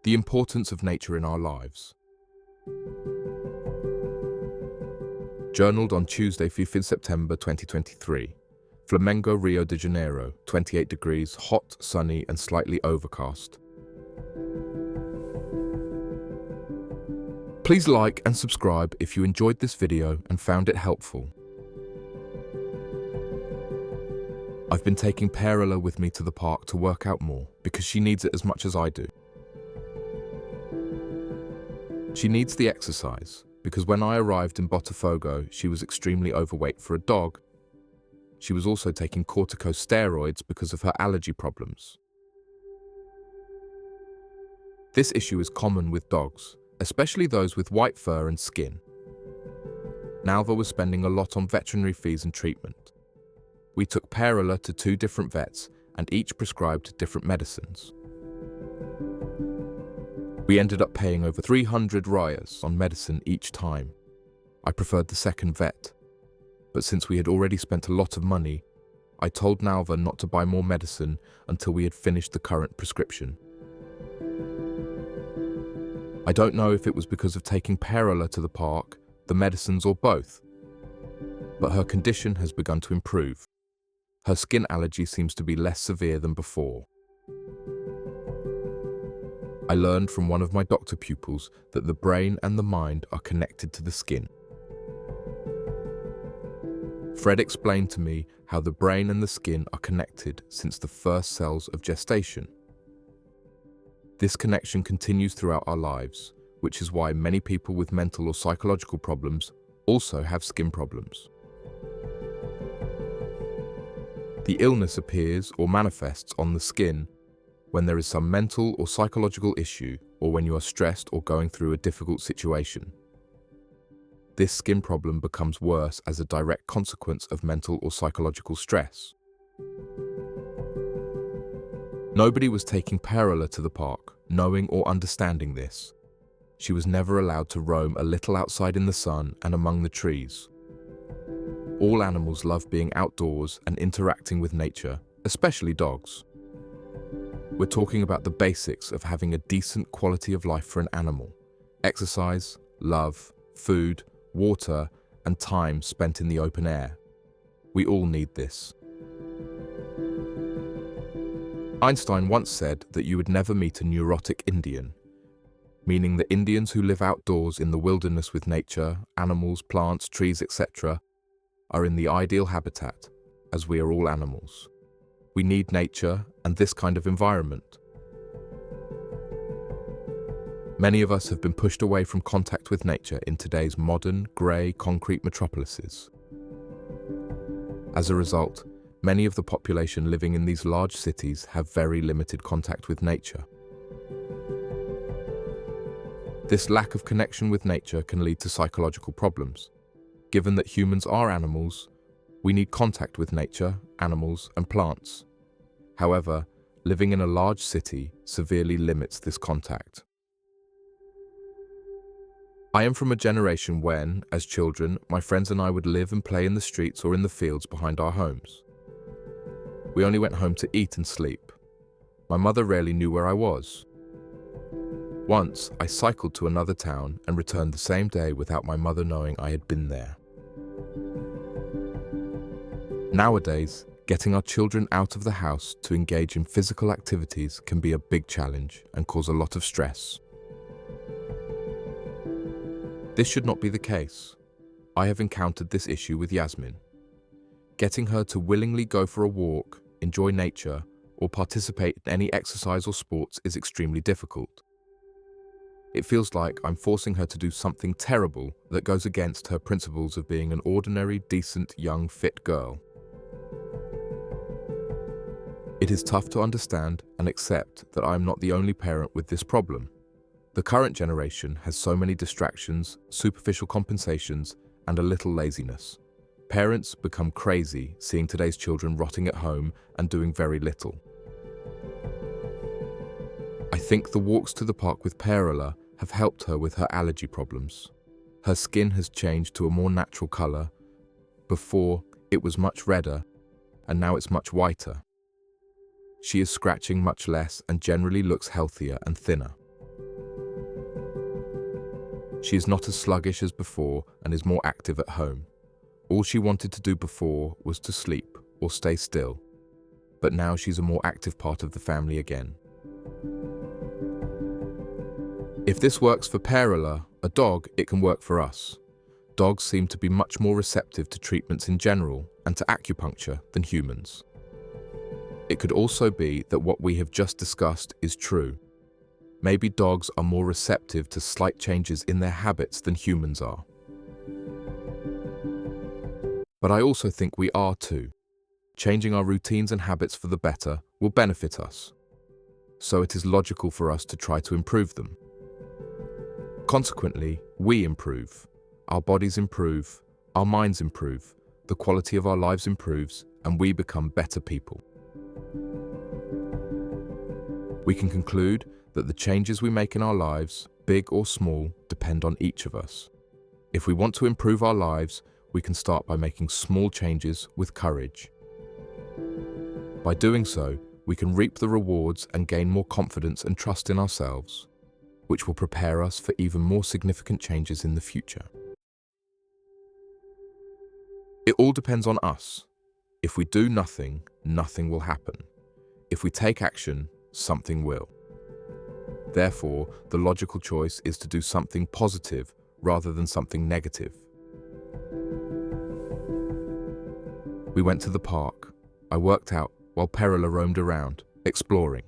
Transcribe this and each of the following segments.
The importance of nature in our lives. Journaled on Tuesday, 5th September 2023. Flamengo, Rio de Janeiro, 28 degrees, hot, sunny and slightly overcast. Please like and subscribe if you enjoyed this video and found it helpful. I've been taking Perola with me to the park to work out more because she needs it as much as I do. She needs the exercise because when I arrived in Botafogo, she was extremely overweight for a dog. She was also taking corticosteroids because of her allergy problems. This issue is common with dogs, especially those with white fur and skin. Nalva was spending a lot on veterinary fees and treatment. We took Perola to 2 different vets and each prescribed different medicines. We ended up paying over 300 riyas on medicine each time. I preferred the second vet, but since we had already spent a lot of money, I told Nalva not to buy more medicine until we had finished the current prescription. I don't know if it was because of taking Perola to the park, the medicines or both, but her condition has begun to improve. Her skin allergy seems to be less severe than before. I learned from one of my doctor pupils that the brain and the mind are connected to the skin. Fred explained to me how the brain and the skin are connected since the first cells of gestation. This connection continues throughout our lives, which is why many people with mental or psychological problems also have skin problems. The illness appears or manifests on the skin when there is some mental or psychological issue or when you are stressed or going through a difficult situation. This skin problem becomes worse as a direct consequence of mental or psychological stress. Nobody was taking Perola to the park, knowing or understanding this. She was never allowed to roam a little outside in the sun and among the trees. All animals love being outdoors and interacting with nature, especially dogs. We're talking about the basics of having a decent quality of life for an animal: exercise, love, food, water, and time spent in the open air. We all need this. Einstein once said that you would never meet a neurotic Indian, meaning that Indians who live outdoors in the wilderness with nature, animals, plants, trees, etc., are in the ideal habitat, as we are all animals. We need nature and this kind of environment. Many of us have been pushed away from contact with nature in today's modern, grey, concrete metropolises. As a result, many of the population living in these large cities have very limited contact with nature. This lack of connection with nature can lead to psychological problems. Given that humans are animals, we need contact with nature, animals, and plants. However, living in a large city severely limits this contact. I am from a generation when, as children, my friends and I would live and play in the streets or in the fields behind our homes. We only went home to eat and sleep. My mother rarely knew where I was. Once, I cycled to another town and returned the same day without my mother knowing I had been there. Nowadays, getting our children out of the house to engage in physical activities can be a big challenge and cause a lot of stress. This should not be the case. I have encountered this issue with Yasmin. Getting her to willingly go for a walk, enjoy nature, or participate in any exercise or sports is extremely difficult. It feels like I'm forcing her to do something terrible that goes against her principles of being an ordinary, decent, young, fit girl. It is tough to understand and accept that I am not the only parent with this problem. The current generation has so many distractions, superficial compensations, and a little laziness. Parents become crazy seeing today's children rotting at home and doing very little. I think the walks to the park with Perola have helped her with her allergy problems. Her skin has changed to a more natural color. Before, it was much redder, and now it's much whiter. She is scratching much less and generally looks healthier and thinner. She is not as sluggish as before and is more active at home. All she wanted to do before was to sleep or stay still, but now she's a more active part of the family again. If this works for Perola, a dog, it can work for us. Dogs seem to be much more receptive to treatments in general and to acupuncture than humans. It could also be that what we have just discussed is true. Maybe dogs are more receptive to slight changes in their habits than humans are. But I also think we are too. Changing our routines and habits for the better will benefit us. So it is logical for us to try to improve them. Consequently, we improve. Our bodies improve, our minds improve, the quality of our lives improves, and we become better people. We can conclude that the changes we make in our lives, big or small, depend on each of us. If we want to improve our lives, we can start by making small changes with courage. By doing so, we can reap the rewards and gain more confidence and trust in ourselves, which will prepare us for even more significant changes in the future. It all depends on us. If we do nothing, nothing will happen. If we take action, something will. Therefore, the logical choice is to do something positive rather than something negative. We went to the park. I worked out while Perola roamed around, exploring.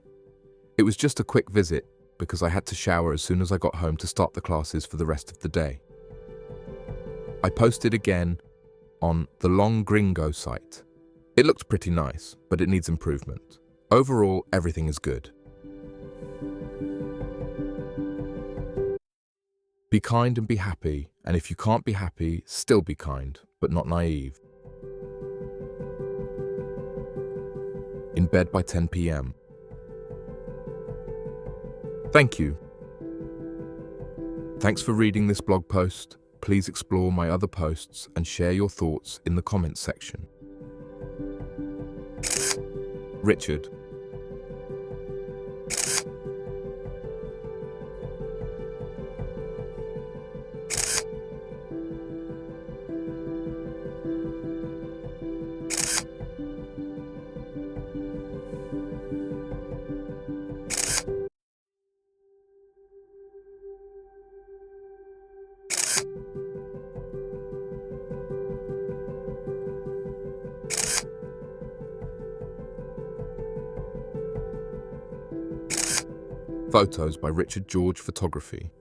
It was just a quick visit because I had to shower as soon as I got home to start the classes for the rest of the day. I posted again on the Long Gringo site. It looked pretty nice, but it needs improvement. Overall, everything is good. Be kind and be happy, and if you can't be happy, still be kind, but not naive. In bed by 10 p.m. Thank you. Thanks for reading this blog post. Please explore my other posts and share your thoughts in the comments section. Richard. Photos by Richard George Photography.